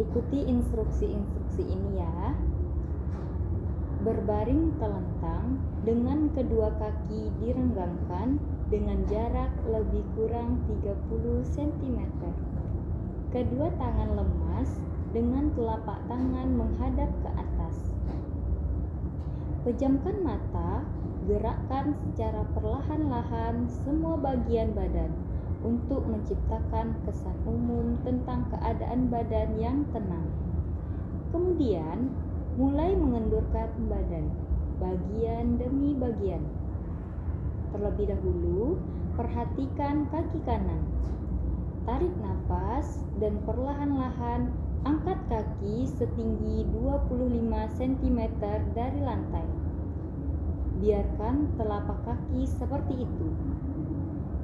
Ikuti instruksi-instruksi ini ya. Berbaring telentang dengan kedua kaki direnggangkan dengan jarak lebih kurang 30 cm. Kedua tangan lemas dengan telapak tangan menghadap ke atas. Pejamkan mata, gerakkan secara perlahan-lahan semua bagian badan untuk menciptakan kesan umum tentang keadaan badan yang tenang. Kemudian, mulai mengendurkan badan, bagian demi bagian. Terlebih dahulu, perhatikan kaki kanan. Tarik nafas dan perlahan-lahan angkat kaki setinggi 25 cm dari lantai. Biarkan telapak kaki seperti itu.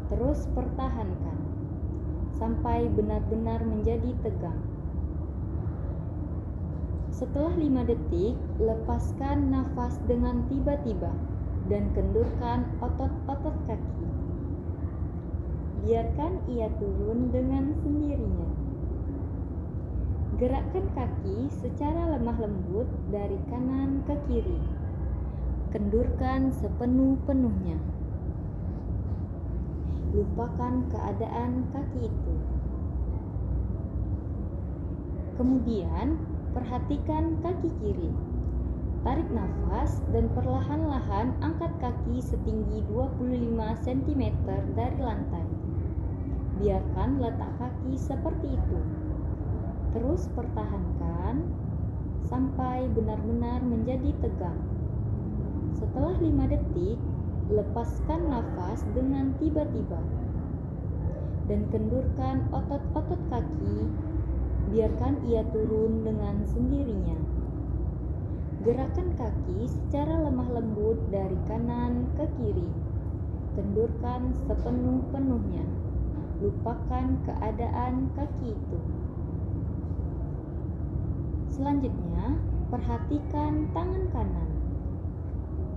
Terus pertahankan sampai benar-benar menjadi tegang. Setelah 5 detik, lepaskan nafas dengan tiba-tiba dan kendurkan otot-otot kaki. Biarkan ia turun dengan sendirinya. Gerakkan kaki secara lemah lembut dari kanan ke kiri. Kendurkan sepenuh-penuhnya. Lupakan keadaan kaki itu. Kemudian, perhatikan kaki kiri. Tarik nafas dan perlahan-lahan angkat kaki setinggi 25 cm dari lantai. Biarkan letak kaki seperti itu. Terus pertahankan sampai benar-benar menjadi tegang. Setelah 5 detik, lepaskan nafas dengan tiba-tiba dan kendurkan otot-otot kaki. Biarkan ia turun dengan sendirinya. Gerakkan kaki secara lemah lembut dari kanan ke kiri. Kendurkan sepenuh-penuhnya. Lupakan keadaan kaki itu. Selanjutnya, perhatikan tangan kanan.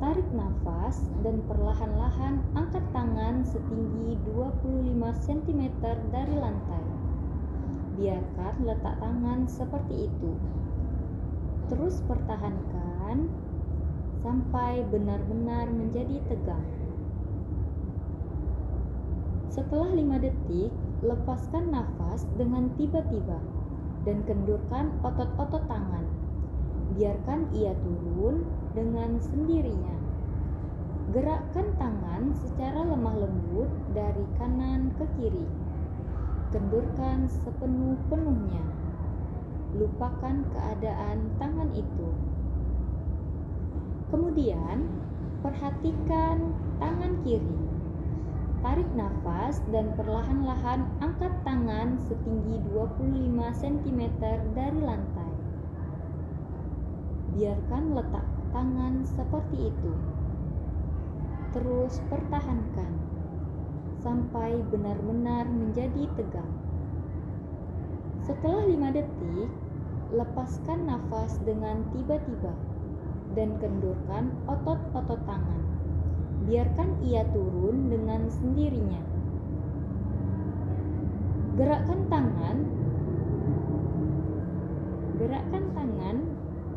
Tarik nafas dan perlahan-lahan angkat tangan setinggi 25 cm dari lantai. Biarkan letak tangan seperti itu. Terus pertahankan sampai benar-benar menjadi tegang. Setelah 5 detik, lepaskan nafas dengan tiba-tiba dan kendurkan otot-otot tangan. Biarkan ia turun dengan sendirinya. Gerakkan tangan secara lemah lembut dari kanan ke kiri. Kendurkan sepenuh-penuhnya. Lupakan keadaan tangan itu. Kemudian, perhatikan tangan kiri. Tarik nafas dan perlahan-lahan angkat tangan setinggi 25 cm dari lantai. Biarkan letak tangan seperti itu. Terus pertahankan sampai benar-benar menjadi tegang. Setelah 5 detik, lepaskan nafas dengan tiba-tiba dan kendurkan otot-otot tangan. Biarkan ia turun dengan sendirinya. Gerakkan tangan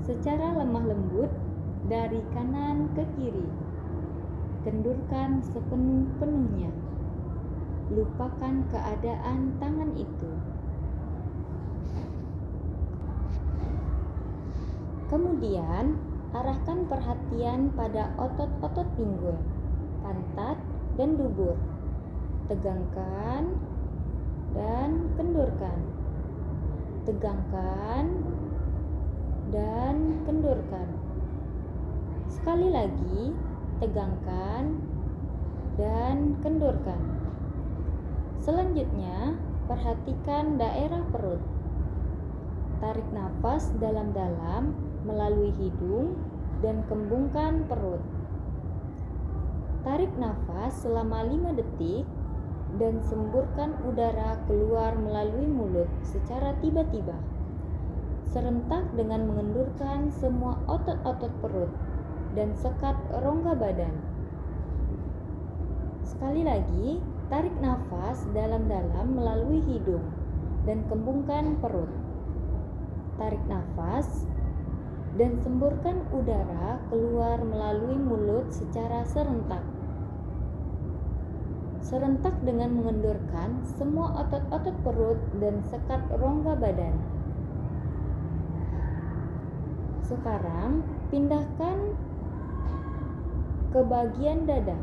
secara lemah lembut dari kanan ke kiri. Kendurkan sepenuh-penuhnya. Lupakan keadaan tangan itu. Kemudian, arahkan perhatian pada otot-otot pinggul, pantat, dan dubur. Tegangkan dan kendurkan. Tegangkan dan kendurkan. Sekali lagi, tegangkan dan kendurkan. Selanjutnya, perhatikan daerah perut. Tarik nafas dalam-dalam melalui hidung dan kembungkan perut. Tarik nafas selama 5 detik dan semburkan udara keluar melalui mulut secara tiba-tiba, serentak dengan mengendurkan semua otot-otot perut dan sekat rongga badan. Sekali lagi, tarik nafas dalam-dalam melalui hidung dan kembungkan perut. Tarik nafas dan semburkan udara keluar melalui mulut secara serentak. Serentak dengan mengendorkan semua otot-otot perut dan sekat rongga badan. Sekarang pindahkan ke bagian dada.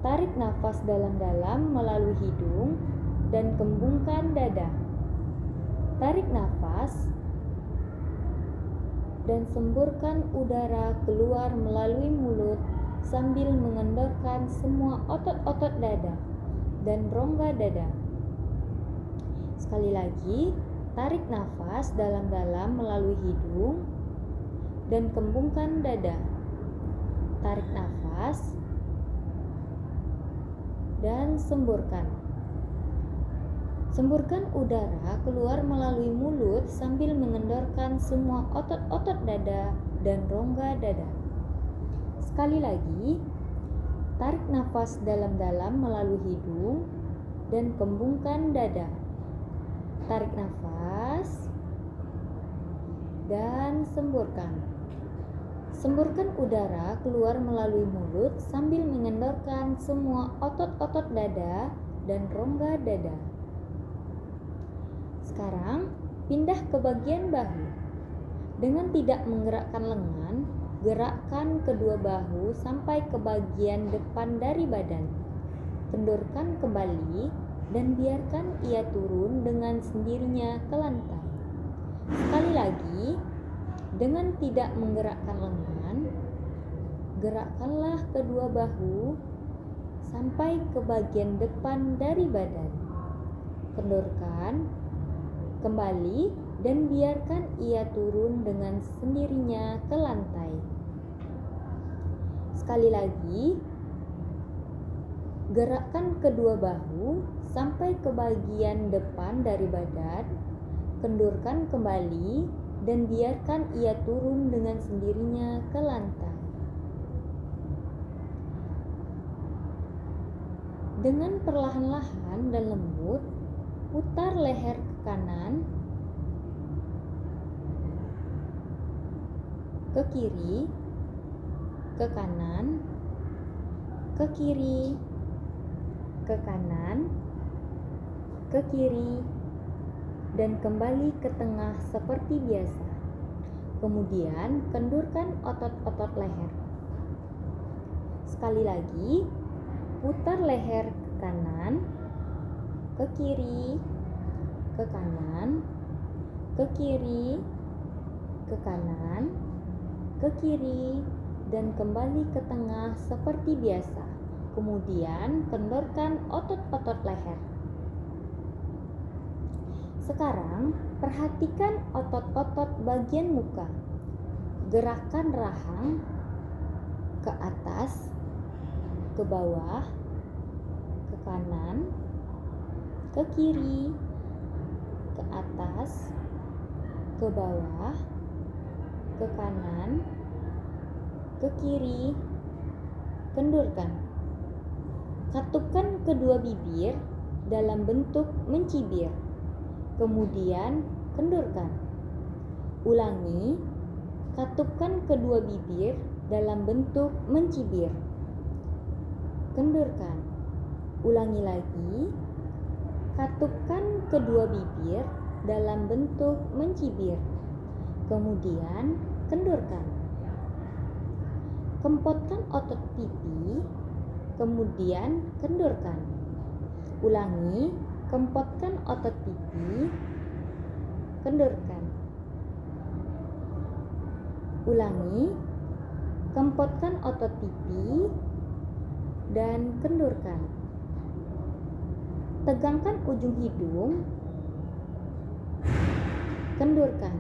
Tarik nafas dalam-dalam melalui hidung dan kembungkan dada. Tarik nafas dan semburkan udara keluar melalui mulut sambil mengendorkan semua otot-otot dada dan rongga dada. Sekali lagi, tarik nafas dalam-dalam melalui hidung dan kembungkan dada. Tarik nafas dan semburkan. Semburkan udara keluar melalui mulut sambil mengendorkan semua otot-otot dada dan rongga dada. Sekali lagi, tarik nafas dalam-dalam melalui hidung dan kembungkan dada. Tarik nafas dan semburkan. Semburkan udara keluar melalui mulut sambil mengendorkan semua otot-otot dada dan rongga dada. Sekarang, pindah ke bagian bahu. Dengan tidak menggerakkan lengan, gerakkan kedua bahu sampai ke bagian depan dari badan. Kendorkan kembali dan biarkan ia turun dengan sendirinya ke lantai. Sekali lagi, dengan tidak menggerakkan lengan, gerakkanlah kedua bahu sampai ke bagian depan dari badan. Kendorkan kembali dan biarkan ia turun dengan sendirinya ke lantai. Sekali lagi, gerakkan kedua bahu sampai ke bagian depan dari badan, kendurkan kembali dan biarkan ia turun dengan sendirinya ke lantai. Dengan perlahan-lahan dan lembut, putar leher ke kanan, ke kiri, ke kanan, ke kiri, ke kanan, ke kiri, dan kembali ke tengah seperti biasa. Kemudian kendurkan otot-otot leher. Sekali lagi, putar leher ke kanan, ke kiri, ke kanan, ke kiri, ke kanan, ke kiri, dan kembali ke tengah seperti biasa. Kemudian kendorkan otot-otot leher. Sekarang perhatikan otot-otot bagian muka. Gerakan rahang ke atas, ke bawah, ke kanan, ke kiri, ke atas, ke bawah, ke kanan, ke kiri. Kendurkan. Katupkan kedua bibir dalam bentuk mencibir. Kemudian kendurkan. Ulangi, katupkan kedua bibir dalam bentuk mencibir. Kendurkan. Ulangi lagi, katupkan kedua bibir dalam bentuk mencibir. Kemudian kendurkan. Kempotkan otot pipi, kemudian kendurkan. Ulangi, kempotkan otot pipi, kendurkan. Ulangi, kempotkan otot pipi dan kendurkan. Tegangkan ujung hidung, kendurkan.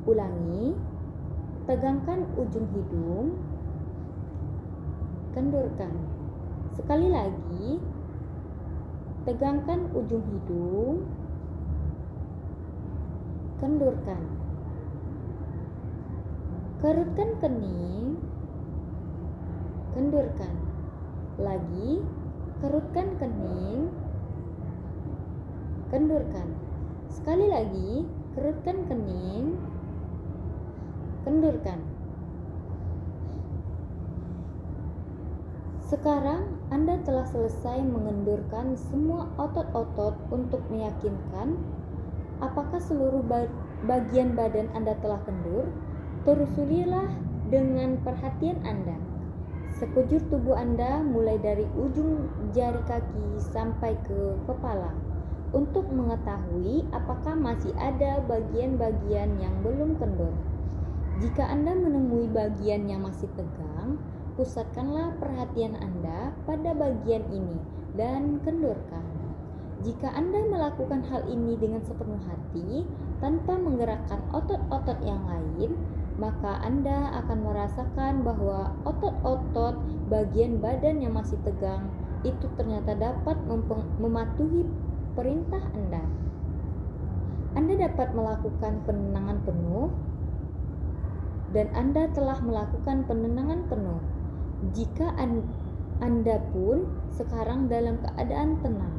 Ulangi, tegangkan ujung hidung, kendurkan. Sekali lagi, tegangkan ujung hidung, kendurkan. Kerutkan kening, kendurkan. Lagi, kerutkan kening, kendurkan. Sekali lagi, kerutkan kening, kendurkan. Sekarang Anda telah selesai mengendurkan semua otot-otot untuk meyakinkan apakah seluruh bagian badan Anda telah kendur. Telusurlah dengan perhatian Anda sekujur tubuh Anda mulai dari ujung jari kaki sampai ke kepala untuk mengetahui apakah masih ada bagian-bagian yang belum kendur. Jika Anda menemui bagian yang masih tegang, pusatkanlah perhatian Anda pada bagian ini dan kendurkan. Jika Anda melakukan hal ini dengan sepenuh hati, tanpa menggerakkan otot-otot yang lain, maka Anda akan merasakan bahwa otot-otot bagian badan yang masih tegang itu ternyata dapat mematuhi perintah Anda. Anda dapat melakukan penenangan penuh, dan Anda telah melakukan penenangan penuh. Jika Anda pun sekarang dalam keadaan tenang,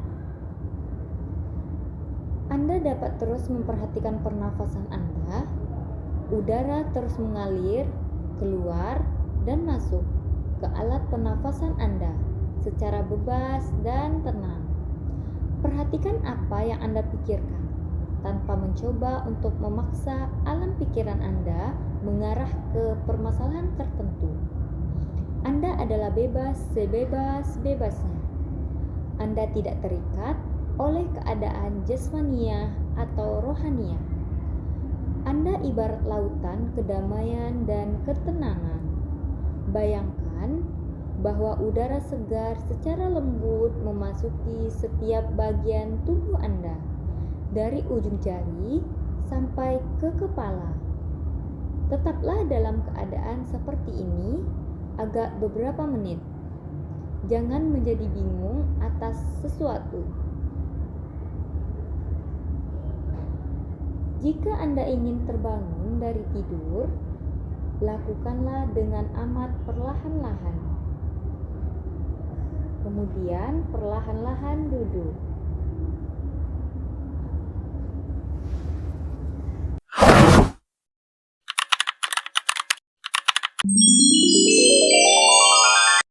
Anda dapat terus memperhatikan pernafasan Anda. Udara terus mengalir, keluar, dan masuk ke alat pernafasan Anda secara bebas dan tenang. Perhatikan apa yang Anda pikirkan, tanpa mencoba untuk memaksa alam pikiran Anda mengarah ke permasalahan tertentu. Anda adalah bebas sebebas-bebasnya. Anda tidak terikat oleh keadaan jasmania atau rohania. Anda ibarat lautan kedamaian dan ketenangan. Bayangkan bahwa udara segar secara lembut memasuki setiap bagian tubuh Anda, dari ujung jari sampai ke kepala. Tetaplah dalam keadaan seperti ini agak beberapa menit. Jangan menjadi bingung atas sesuatu. Jika Anda ingin terbangun dari tidur, lakukanlah dengan amat perlahan-lahan. Kemudian perlahan-lahan duduk.